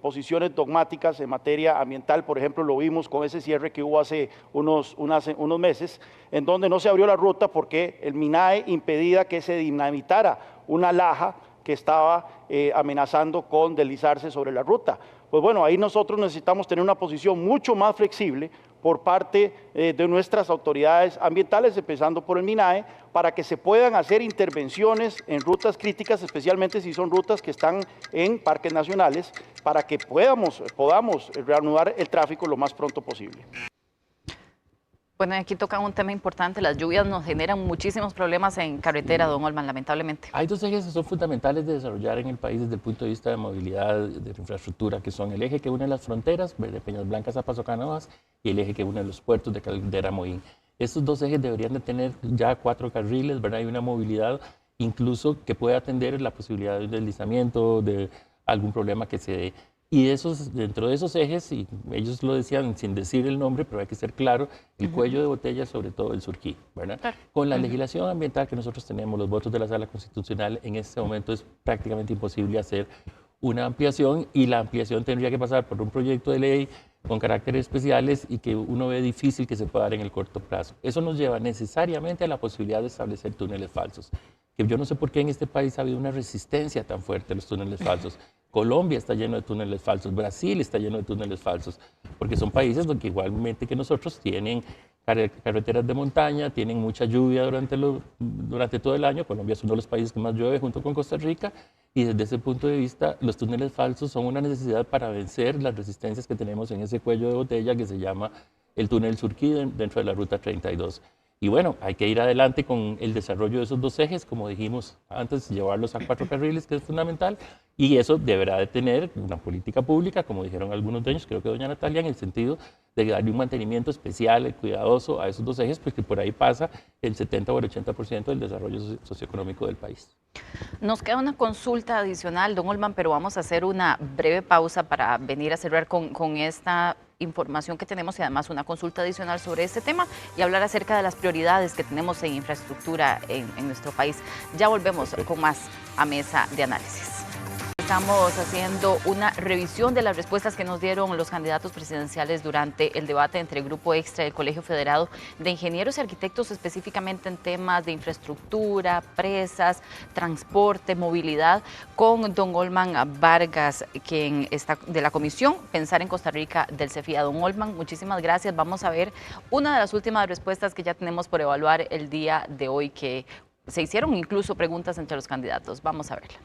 posiciones dogmáticas en materia ambiental. Por ejemplo, lo vimos con ese cierre que hubo hace unos meses, en donde no se abrió la ruta porque el MINAE impedía que se dinamitara una laja que estaba amenazando con deslizarse sobre la ruta. Pues bueno, ahí nosotros necesitamos tener una posición mucho más flexible por parte de nuestras autoridades ambientales, empezando por el MINAE, para que se puedan hacer intervenciones en rutas críticas, especialmente si son rutas que están en parques nacionales, para que podamos reanudar el tráfico lo más pronto posible. Bueno, aquí toca un tema importante. Las lluvias nos generan muchísimos problemas en carretera, don Olman, lamentablemente. Hay dos ejes que son fundamentales de desarrollar en el país desde el punto de vista de movilidad, de infraestructura, que son el eje que une las fronteras, de Peñas Blancas a Paso Canoas, y el eje que une los puertos de Caldera Moín. Estos dos ejes deberían de tener ya 4 carriles, ¿verdad? Y una movilidad incluso que pueda atender la posibilidad de deslizamiento, de algún problema que se dé. Y dentro de esos ejes, y ellos lo decían sin decir el nombre, pero hay que ser claro, el cuello de botella, sobre todo el Surquí, ¿verdad? Claro. Con la legislación ambiental que nosotros tenemos, los votos de la Sala Constitucional, en este momento es prácticamente imposible hacer una ampliación, y la ampliación tendría que pasar por un proyecto de ley con caracteres especiales y que uno ve difícil que se pueda dar en el corto plazo. Eso nos lleva necesariamente a la posibilidad de establecer túneles falsos. Que yo no sé por qué en este país ha habido una resistencia tan fuerte a los túneles falsos. Colombia está lleno de túneles falsos, Brasil está lleno de túneles falsos, porque son países donde igualmente que nosotros tienen carreteras de montaña, tienen mucha lluvia durante todo el año. Colombia es uno de los países que más llueve junto con Costa Rica, y desde ese punto de vista los túneles falsos son una necesidad para vencer las resistencias que tenemos en ese cuello de botella que se llama el túnel Surquí dentro de la Ruta 32. Y bueno, hay que ir adelante con el desarrollo de esos dos ejes, como dijimos antes, llevarlos a 4 carriles, que es fundamental, y eso deberá de tener una política pública, como dijeron algunos de ellos, creo que doña Natalia, en el sentido de darle un mantenimiento especial, cuidadoso a esos dos ejes, porque por ahí pasa el 70 o el 80% del desarrollo socioeconómico del país. Nos queda una consulta adicional, don Olman, pero vamos a hacer una breve pausa para venir a cerrar con esta información que tenemos, y además una consulta adicional sobre este tema, y hablar acerca de las prioridades que tenemos en infraestructura en nuestro país. Ya volvemos con más a Mesa de Análisis. Estamos haciendo una revisión de las respuestas que nos dieron los candidatos presidenciales durante el debate entre el Grupo Extra y el Colegio Federado de Ingenieros y Arquitectos, específicamente en temas de infraestructura, presas, transporte, movilidad, con don Olman Vargas, quien está de la Comisión Pensar en Costa Rica del CEFIA. Don Olman, muchísimas gracias. Vamos a ver una de las últimas respuestas que ya tenemos por evaluar el día de hoy, que se hicieron incluso preguntas entre los candidatos. Vamos a verla.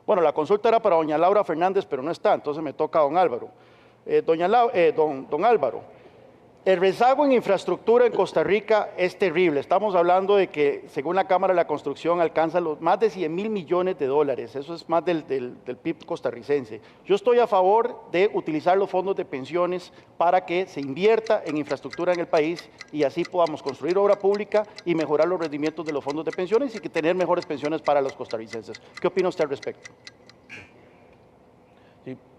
Bueno, la consulta era para doña Laura Fernández, pero no está, entonces me toca a don Álvaro. Don Álvaro, el rezago en infraestructura en Costa Rica es terrible. Estamos hablando de que, según la Cámara de la Construcción, alcanza más de 100.000 millones de dólares. Eso es más del PIB costarricense. Yo estoy a favor de utilizar los fondos de pensiones para que se invierta en infraestructura en el país, y así podamos construir obra pública y mejorar los rendimientos de los fondos de pensiones, y que tener mejores pensiones para los costarricenses. ¿Qué opina usted al respecto?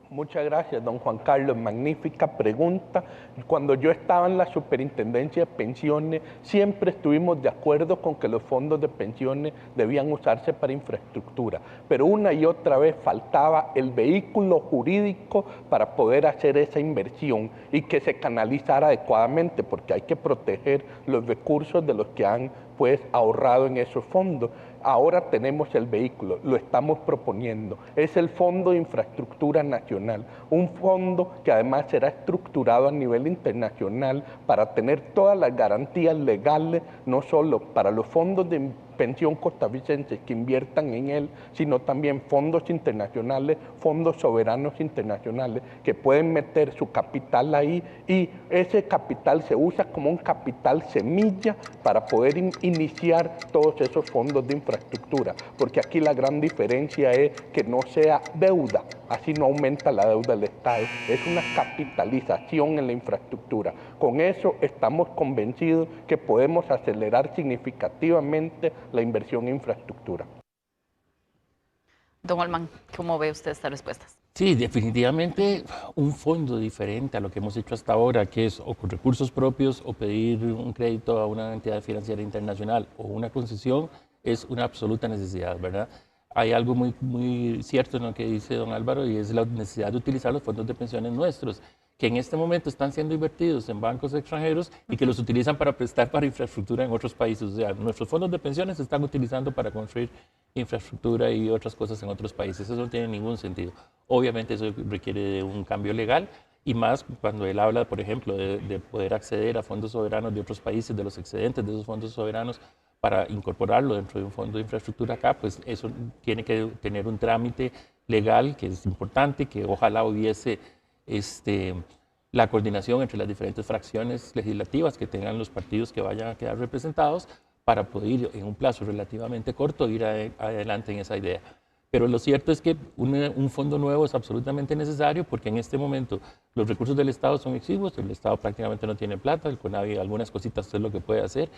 Muchas gracias, don Juan Carlos. Magnífica pregunta. Cuando yo estaba en la Superintendencia de Pensiones, siempre estuvimos de acuerdo con que los fondos de pensiones debían usarse para infraestructura, pero una y otra vez faltaba el vehículo jurídico para poder hacer esa inversión y que se canalizara adecuadamente, porque hay que proteger los recursos de los que han ahorrado en esos fondos. Ahora tenemos el vehículo, lo estamos proponiendo. Es el Fondo de Infraestructura Nacional, un fondo que además será estructurado a nivel internacional para tener todas las garantías legales, no solo para los fondos de pensión costarricenses que inviertan en él, sino también fondos internacionales, fondos soberanos internacionales que pueden meter su capital ahí, y ese capital se usa como un capital semilla para poder iniciar todos esos fondos de infraestructura, porque aquí la gran diferencia es que no sea deuda, así no aumenta la deuda del Estado, es una capitalización en la infraestructura. Con eso estamos convencidos que podemos acelerar significativamente la inversión en infraestructura. Don Olman, ¿cómo ve usted estas respuestas? Sí, definitivamente un fondo diferente a lo que hemos hecho hasta ahora, que es o con recursos propios o pedir un crédito a una entidad financiera internacional o una concesión, es una absoluta necesidad, ¿verdad? hay algo muy cierto en lo que dice don Álvaro, y es la necesidad de utilizar los fondos de pensiones nuestros, que en este momento están siendo invertidos en bancos extranjeros y que los utilizan para prestar para infraestructura en otros países. O sea, nuestros fondos de pensiones se están utilizando para construir infraestructura y otras cosas en otros países. Eso no tiene ningún sentido. Obviamente eso requiere de un cambio legal, y más cuando él habla, por ejemplo, de poder acceder a fondos soberanos de otros países, de los excedentes de esos fondos soberanos, para incorporarlo dentro de un fondo de infraestructura acá, pues eso tiene que tener un trámite legal que es importante, que ojalá hubiese la coordinación entre las diferentes fracciones legislativas que tengan los partidos que vayan a quedar representados, para poder ir en un plazo relativamente corto ir adelante en esa idea. Pero lo cierto es que un fondo nuevo es absolutamente necesario, porque en este momento los recursos del Estado son exiguos, el Estado prácticamente no tiene plata, el CONAVI algunas cositas es lo que puede hacer.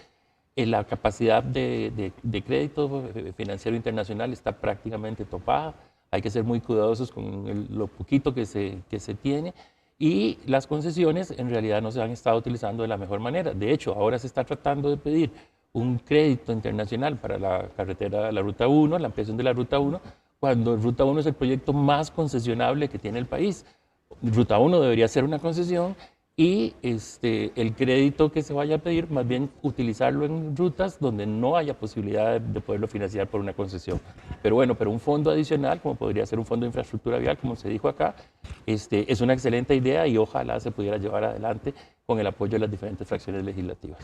La capacidad de crédito financiero internacional está prácticamente topada, hay que ser muy cuidadosos con lo poquito que se tiene, y las concesiones en realidad no se han estado utilizando de la mejor manera. De hecho, ahora se está tratando de pedir un crédito internacional para la carretera, la Ruta 1, la ampliación de la Ruta 1, cuando Ruta 1 es el proyecto más concesionable que tiene el país. Ruta 1 debería ser una concesión, y el crédito que se vaya a pedir, más bien utilizarlo en rutas donde no haya posibilidad de poderlo financiar por una concesión. Pero bueno, un fondo adicional, como podría ser un fondo de infraestructura vial, como se dijo acá, es una excelente idea, y ojalá se pudiera llevar adelante con el apoyo de las diferentes fracciones legislativas.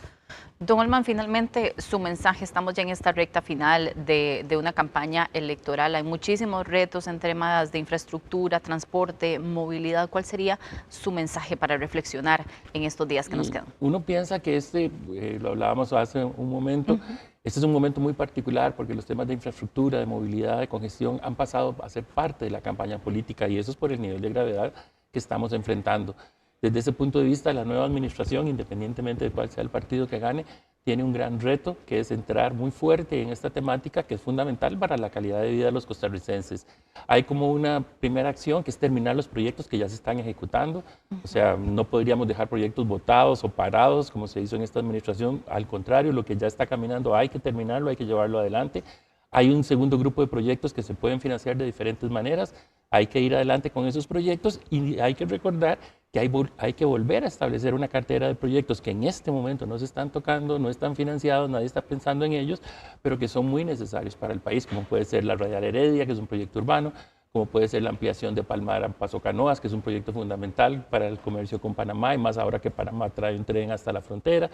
Don Olman, finalmente su mensaje, estamos ya en esta recta final de una campaña electoral, hay muchísimos retos en temas de infraestructura, transporte, movilidad. ¿Cuál sería su mensaje para reflexionar en estos días que nos quedan? Uno piensa que lo hablábamos hace un momento, este es un momento muy particular porque los temas de infraestructura, de movilidad, de congestión han pasado a ser parte de la campaña política, y eso es por el nivel de gravedad que estamos enfrentando. Desde ese punto de vista, la nueva administración, independientemente de cuál sea el partido que gane, tiene un gran reto, que es entrar muy fuerte en esta temática, que es fundamental para la calidad de vida de los costarricenses. Hay como una primera acción, que es terminar los proyectos que ya se están ejecutando. O sea, no podríamos dejar proyectos botados o parados, como se hizo en esta administración. Al contrario, lo que ya está caminando hay que terminarlo, hay que llevarlo adelante. Hay un segundo grupo de proyectos que se pueden financiar de diferentes maneras. Hay que ir adelante con esos proyectos, y hay que recordar que hay que volver a establecer una cartera de proyectos que en este momento no se están tocando, no están financiados, nadie está pensando en ellos, pero que son muy necesarios para el país, como puede ser la Radial Heredia, que es un proyecto urbano, como puede ser la ampliación de Palmar a Paso Canoas, que es un proyecto fundamental para el comercio con Panamá, y más ahora que Panamá trae un tren hasta la frontera,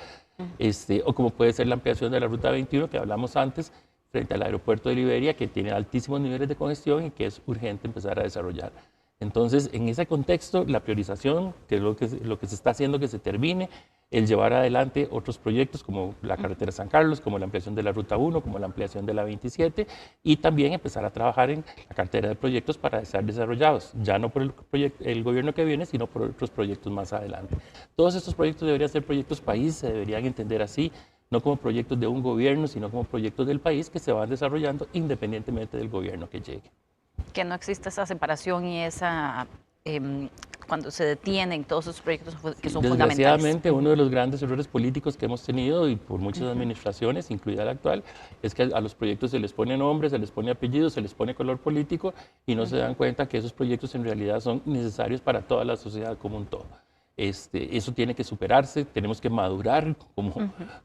o como puede ser la ampliación de la Ruta 21, que hablamos antes, frente al aeropuerto de Liberia, que tiene altísimos niveles de congestión y que es urgente empezar a desarrollar. Entonces, en ese contexto, la priorización, que es lo que se está haciendo que se termine, el llevar adelante otros proyectos como la carretera San Carlos, como la ampliación de la Ruta 1, como la ampliación de la 27, y también empezar a trabajar en la cartera de proyectos para ser desarrollados, ya no por el gobierno que viene, sino por otros proyectos más adelante. Todos estos proyectos deberían ser proyectos país, se deberían entender así, no como proyectos de un gobierno, sino como proyectos del país que se van desarrollando independientemente del gobierno que llegue. Que no exista esa separación y esa, cuando se detienen todos esos proyectos que son fundamentales. Desgraciadamente, uno de los grandes errores políticos que hemos tenido, y por muchas administraciones, incluida la actual, es que a los proyectos se les pone nombre, se les pone apellido, se les pone color político, y no se dan cuenta que esos proyectos en realidad son necesarios para toda la sociedad como un todo. Eso tiene que superarse, tenemos que madurar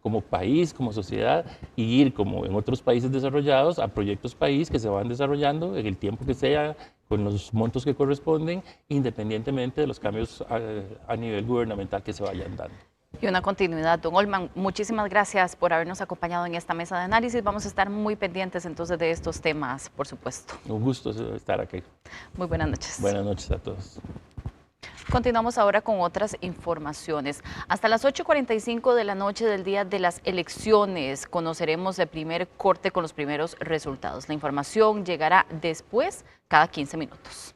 como país, como sociedad, y ir, como en otros países desarrollados, a proyectos país que se van desarrollando en el tiempo que sea, con los montos que corresponden, independientemente de los cambios a nivel gubernamental que se vayan dando. Y una continuidad. Don Olman, muchísimas gracias por habernos acompañado en esta mesa de análisis. Vamos a estar muy pendientes entonces de estos temas, por supuesto. Un gusto estar aquí. Muy buenas noches. Buenas noches a todos. Continuamos ahora con otras informaciones. Hasta las 8:45 de la noche del día de las elecciones conoceremos el primer corte con los primeros resultados. La información llegará después, cada 15 minutos.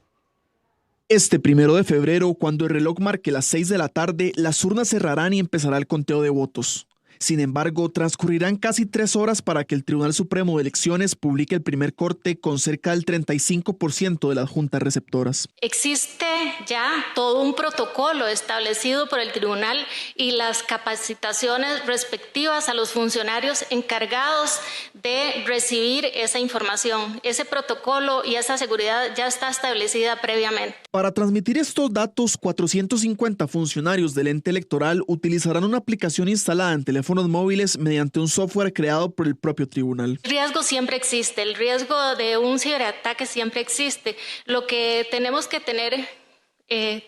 Este 1 de febrero, cuando el reloj marque las 6 de la tarde, las urnas cerrarán y empezará el conteo de votos. Sin embargo, transcurrirán casi 3 horas para que el Tribunal Supremo de Elecciones publique el primer corte con cerca del 35% de las juntas receptoras. Existe ya todo un protocolo establecido por el tribunal y las capacitaciones respectivas a los funcionarios encargados de recibir esa información. Ese protocolo y esa seguridad ya está establecida previamente. Para transmitir estos datos, 450 funcionarios del ente electoral utilizarán una aplicación instalada en teléfonos móviles mediante un software creado por el propio tribunal. El riesgo siempre existe, el riesgo de un ciberataque siempre existe. Lo que tenemos que tener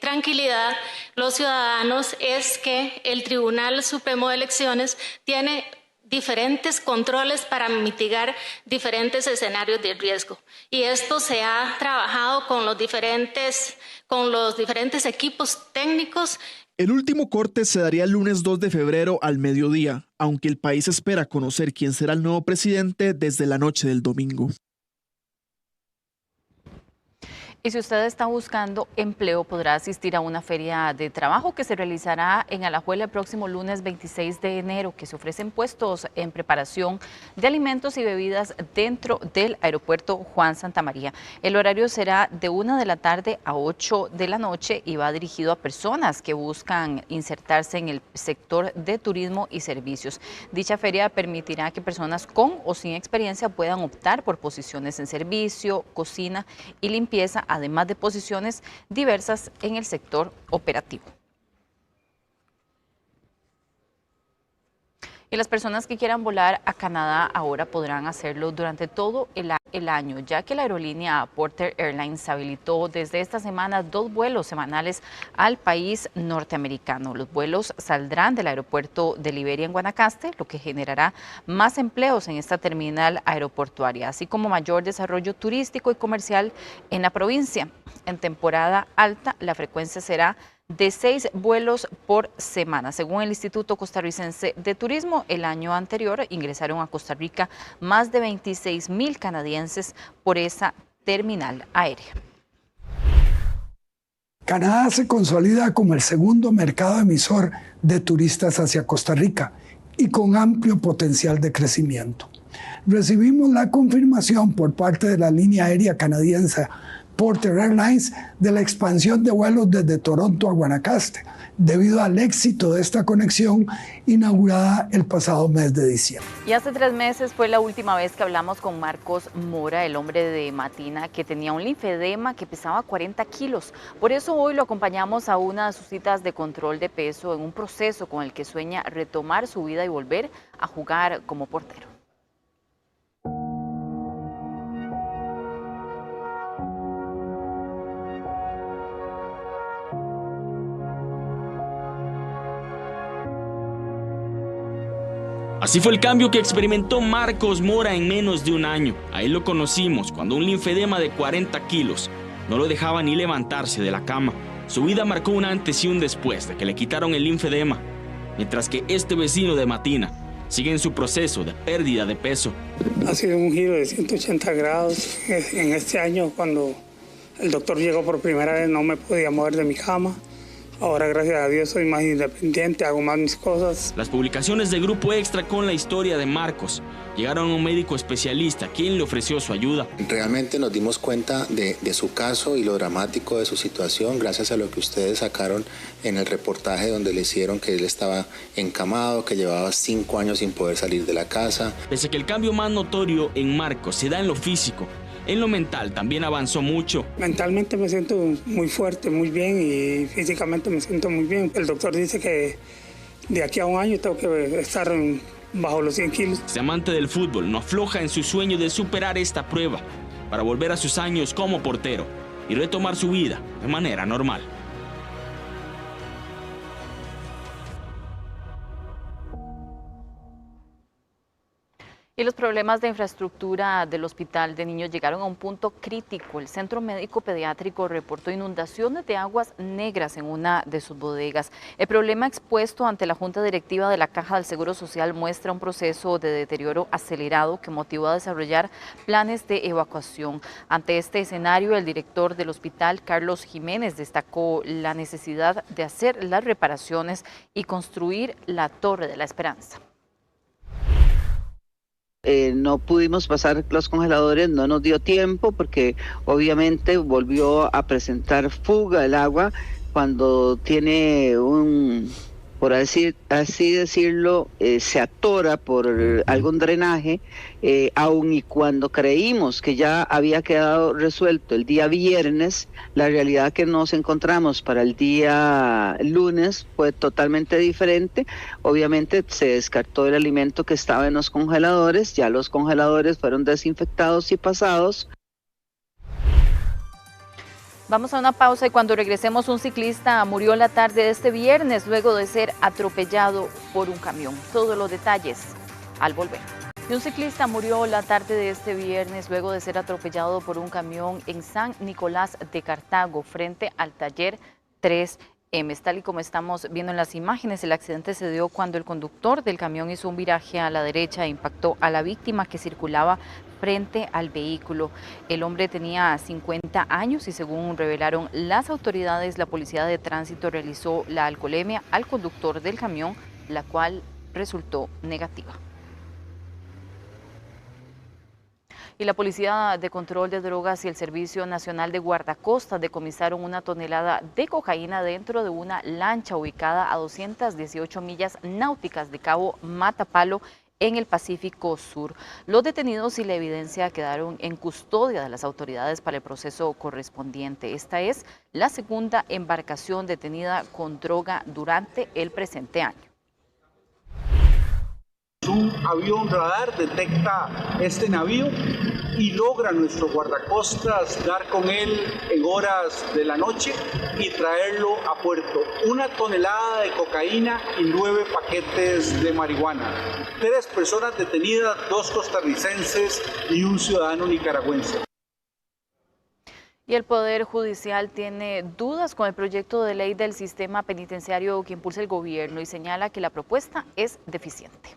tranquilidad los ciudadanos es que el Tribunal Supremo de Elecciones tiene diferentes controles para mitigar diferentes escenarios de riesgo. Y esto se ha trabajado con los diferentes equipos técnicos. El último corte se daría el lunes 2 de febrero al mediodía, aunque el país espera conocer quién será el nuevo presidente desde la noche del domingo. Y si usted está buscando empleo, podrá asistir a una feria de trabajo que se realizará en Alajuela el próximo lunes 26 de enero, que se ofrecen puestos en preparación de alimentos y bebidas dentro del aeropuerto Juan Santamaría. El horario será de 1 de la tarde a 8 de la noche y va dirigido a personas que buscan insertarse en el sector de turismo y servicios. Dicha feria permitirá que personas con o sin experiencia puedan optar por posiciones en servicio, cocina y limpieza, además de posiciones diversas en el sector operativo. Y las personas que quieran volar a Canadá ahora podrán hacerlo durante todo el año, ya que la aerolínea Porter Airlines habilitó desde esta semana 2 vuelos semanales al país norteamericano. Los vuelos saldrán del aeropuerto de Liberia en Guanacaste, lo que generará más empleos en esta terminal aeroportuaria, así como mayor desarrollo turístico y comercial en la provincia. En temporada alta, la frecuencia será de 6 vuelos por semana. Según el Instituto Costarricense de Turismo, el año anterior ingresaron a Costa Rica más de 26,000 canadienses por esa terminal aérea. Canadá se consolida como el segundo mercado emisor de turistas hacia Costa Rica y con amplio potencial de crecimiento. Recibimos la confirmación por parte de la línea aérea canadiense Porter Airlines de la expansión de vuelos desde Toronto a Guanacaste, debido al éxito de esta conexión inaugurada el pasado mes de diciembre. Y hace 3 meses fue la última vez que hablamos con Marcos Mora, el hombre de Matina, que tenía un linfedema que pesaba 40 kilos. Por eso hoy lo acompañamos a una de sus citas de control de peso en un proceso con el que sueña retomar su vida y volver a jugar como portero. Así fue el cambio que experimentó Marcos Mora en menos de un año. A él lo conocimos cuando un linfedema de 40 kilos no lo dejaba ni levantarse de la cama. Su vida marcó un antes y un después de que le quitaron el linfedema, mientras que este vecino de Matina sigue en su proceso de pérdida de peso. Ha sido un giro de 180 grados. En este año, cuando el doctor llegó por primera vez, no me podía mover de mi cama. Ahora, gracias a Dios, soy más independiente, hago más mis cosas. Las publicaciones de Grupo Extra con la historia de Marcos llegaron a un médico especialista, quien le ofreció su ayuda. Realmente nos dimos cuenta de su caso y lo dramático de su situación, gracias a lo que ustedes sacaron en el reportaje donde le hicieron que él estaba encamado, que llevaba 5 años sin poder salir de la casa. Pese a que el cambio más notorio en Marcos se da en lo físico, en lo mental también avanzó mucho. Mentalmente me siento muy fuerte, muy bien, y físicamente me siento muy bien. El doctor dice que de aquí a un año tengo que estar bajo los 100 kilos. Este amante del fútbol no afloja en su sueño de superar esta prueba para volver a sus años como portero y retomar su vida de manera normal. Y los problemas de infraestructura del Hospital de Niños llegaron a un punto crítico. El Centro Médico Pediátrico reportó inundaciones de aguas negras en una de sus bodegas. El problema expuesto ante la Junta Directiva de la Caja del Seguro Social muestra un proceso de deterioro acelerado que motivó a desarrollar planes de evacuación. Ante este escenario, el director del hospital, Carlos Jiménez, destacó la necesidad de hacer las reparaciones y construir la Torre de la Esperanza. No pudimos pasar los congeladores, no nos dio tiempo porque obviamente volvió a presentar fuga el agua cuando tiene por así decirlo, se atora por algún drenaje, aun y cuando creímos que ya había quedado resuelto el día viernes, la realidad que nos encontramos para el día lunes fue totalmente diferente. Obviamente se descartó el alimento que estaba en los congeladores, ya los congeladores fueron desinfectados y pasados. Vamos a una pausa y cuando regresemos un ciclista murió la tarde de este viernes luego de ser atropellado por un camión. Todos los detalles al volver. Y un ciclista murió la tarde de este viernes luego de ser atropellado por un camión en San Nicolás de Cartago frente al taller 3M. Tal y como estamos viendo en las imágenes, el accidente se dio cuando el conductor del camión hizo un viraje a la derecha e impactó a la víctima que circulaba frente al vehículo. El hombre tenía 50 años y según revelaron las autoridades, la policía de tránsito realizó la alcoholemia al conductor del camión, la cual resultó negativa. Y la Policía de Control de Drogas y el Servicio Nacional de Guardacostas decomisaron 1 tonelada de cocaína dentro de una lancha ubicada a 218 millas náuticas de Cabo Matapalo, en el Pacífico Sur. Los detenidos y la evidencia quedaron en custodia de las autoridades para el proceso correspondiente. Esta es la segunda embarcación detenida con droga durante el presente año. Un avión radar detecta este navío y logra nuestro guardacostas dar con él en horas de la noche y traerlo a puerto. 1 tonelada de cocaína y 9 paquetes de marihuana. 3 personas detenidas, 2 costarricenses y un ciudadano nicaragüense. Y el Poder Judicial tiene dudas con el proyecto de ley del sistema penitenciario que impulsa el gobierno y señala que la propuesta es deficiente.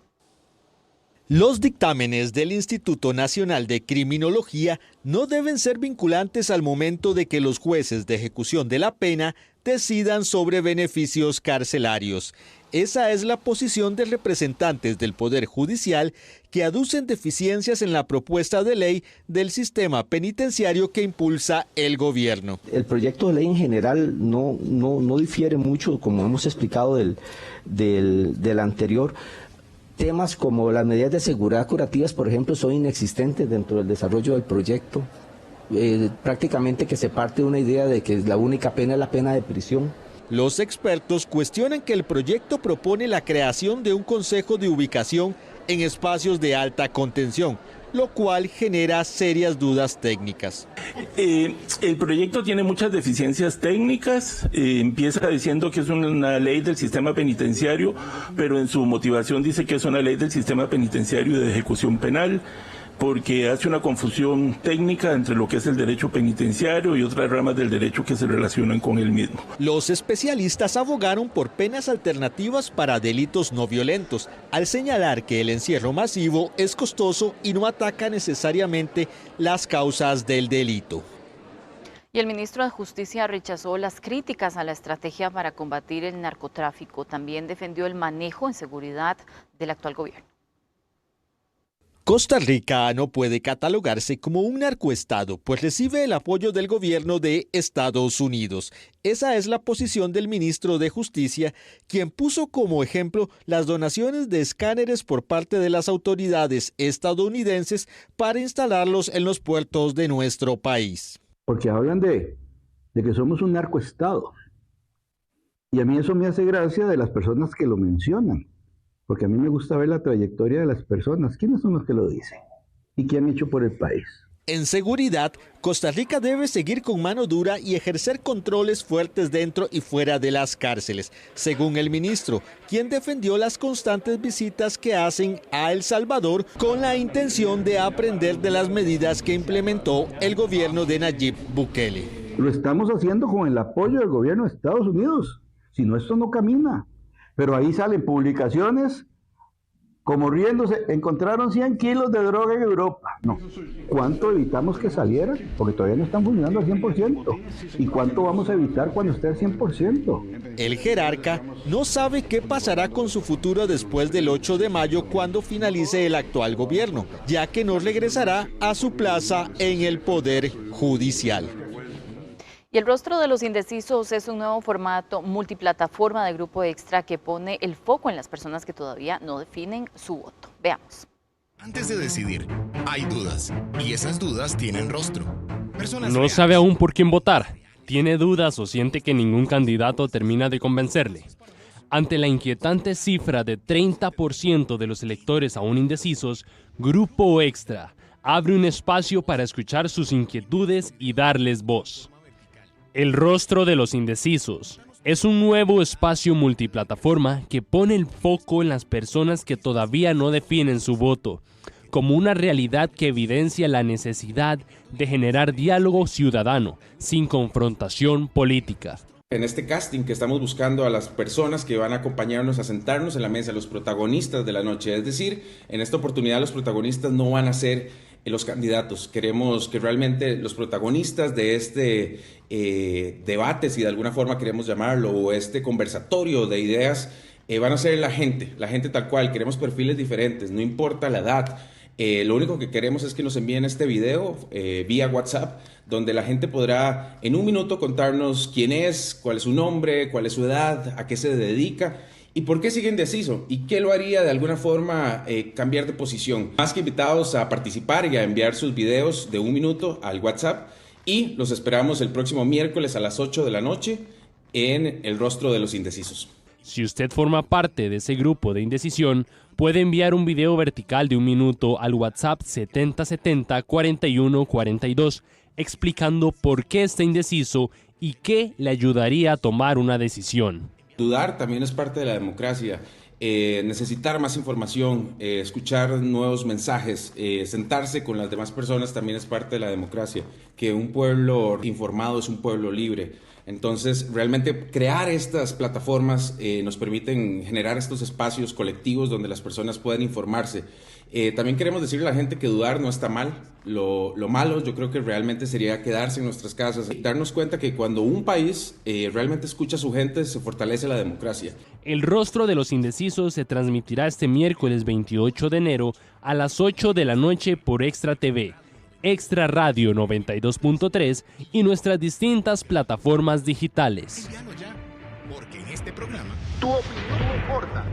Los dictámenes del Instituto Nacional de Criminología no deben ser vinculantes al momento de que los jueces de ejecución de la pena decidan sobre beneficios carcelarios. Esa es la posición de representantes del Poder Judicial que aducen deficiencias en la propuesta de ley del sistema penitenciario que impulsa el gobierno. El proyecto de ley en general no difiere mucho, como hemos explicado, del anterior. Temas como las medidas de seguridad curativas, por ejemplo, son inexistentes dentro del desarrollo del proyecto. Prácticamente que se parte de una idea de que la única pena es la pena de prisión. Los expertos cuestionan que el proyecto propone la creación de un consejo de ubicación en espacios de alta contención, lo cual genera serias dudas técnicas. El proyecto tiene muchas deficiencias técnicas, empieza diciendo que es una ley del sistema penitenciario, pero en su motivación dice que es una ley del sistema penitenciario de ejecución penal, porque hace una confusión técnica entre lo que es el derecho penitenciario y otras ramas del derecho que se relacionan con el mismo. Los especialistas abogaron por penas alternativas para delitos no violentos, al señalar que el encierro masivo es costoso y no ataca necesariamente las causas del delito. Y el ministro de Justicia rechazó las críticas a la estrategia para combatir el narcotráfico. También defendió el manejo en seguridad del actual gobierno. Costa Rica no puede catalogarse como un narcoestado, pues recibe el apoyo del gobierno de Estados Unidos. Esa es la posición del ministro de Justicia, quien puso como ejemplo las donaciones de escáneres por parte de las autoridades estadounidenses para instalarlos en los puertos de nuestro país. Porque hablan de que somos un narcoestado. Y a mí eso me hace gracia de las personas que lo mencionan. Porque a mí me gusta ver la trayectoria de las personas. ¿Quiénes son los que lo dicen? ¿Y qué han hecho por el país? En seguridad, Costa Rica debe seguir con mano dura y ejercer controles fuertes dentro y fuera de las cárceles, según el ministro, quien defendió las constantes visitas que hacen a El Salvador con la intención de aprender de las medidas que implementó el gobierno de Nayib Bukele. Lo estamos haciendo con el apoyo del gobierno de Estados Unidos. Si no, esto no camina. Pero ahí salen publicaciones como riéndose, encontraron 100 kilos de droga en Europa. No. ¿Cuánto evitamos que salieran? Porque todavía no están funcionando al 100%. ¿Y cuánto vamos a evitar cuando esté al 100%? El jerarca no sabe qué pasará con su futuro después del 8 de mayo cuando finalice el actual gobierno, ya que no regresará a su plaza en el Poder Judicial. Y el rostro de los indecisos es un nuevo formato multiplataforma de Grupo Extra que pone el foco en las personas que todavía no definen su voto. Veamos. Antes de decidir, hay dudas, y esas dudas tienen rostro. No sabe aún por quién votar, tiene dudas o siente que ningún candidato termina de convencerle. Ante la inquietante cifra de 30% de los electores aún indecisos, Grupo Extra abre un espacio para escuchar sus inquietudes y darles voz. El rostro de los indecisos es un nuevo espacio multiplataforma que pone el foco en las personas que todavía no definen su voto, como una realidad que evidencia la necesidad de generar diálogo ciudadano sin confrontación política. En este casting que estamos buscando a las personas que van a acompañarnos a sentarnos en la mesa, los protagonistas de la noche, es decir, en esta oportunidad los protagonistas no van a ser los candidatos. Queremos que realmente los protagonistas de este debate, si de alguna forma queremos llamarlo, o este conversatorio de ideas, van a ser la gente tal cual. Queremos perfiles diferentes, no importa la edad. Lo único que queremos es que nos envíen este video vía WhatsApp, donde la gente podrá en un minuto contarnos quién es, cuál es su nombre, cuál es su edad, a qué se dedica y por qué sigue indeciso y qué lo haría de alguna forma cambiar de posición. Más que invitados a participar y a enviar sus videos de un minuto al WhatsApp, y los esperamos el próximo miércoles a las 8 de la noche en El Rostro de los Indecisos. Si usted forma parte de ese grupo de indecisión, puede enviar un video vertical de un minuto al WhatsApp 7070-4142 explicando por qué está indeciso y qué le ayudaría a tomar una decisión. Dudar también es parte de la democracia. Necesitar más información, escuchar nuevos mensajes, sentarse con las demás personas también es parte de la democracia. Que un pueblo informado es un pueblo libre. Entonces, realmente crear estas plataformas nos permiten generar estos espacios colectivos donde las personas puedan informarse. También queremos decirle a la gente que dudar no está mal. Lo malo yo creo que realmente sería quedarse en nuestras casas y darnos cuenta que cuando un país realmente escucha a su gente, se fortalece la democracia. El Rostro de los Indecisos se transmitirá este miércoles 28 de enero a las 8 de la noche por Extra TV, Extra Radio 92.3 y nuestras distintas plataformas digitales. Porque en este programa, tu opinión importa.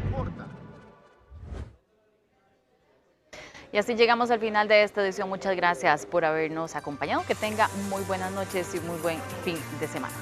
Y así llegamos al final de esta edición. Muchas gracias por habernos acompañado. Que tenga muy buenas noches y muy buen fin de semana.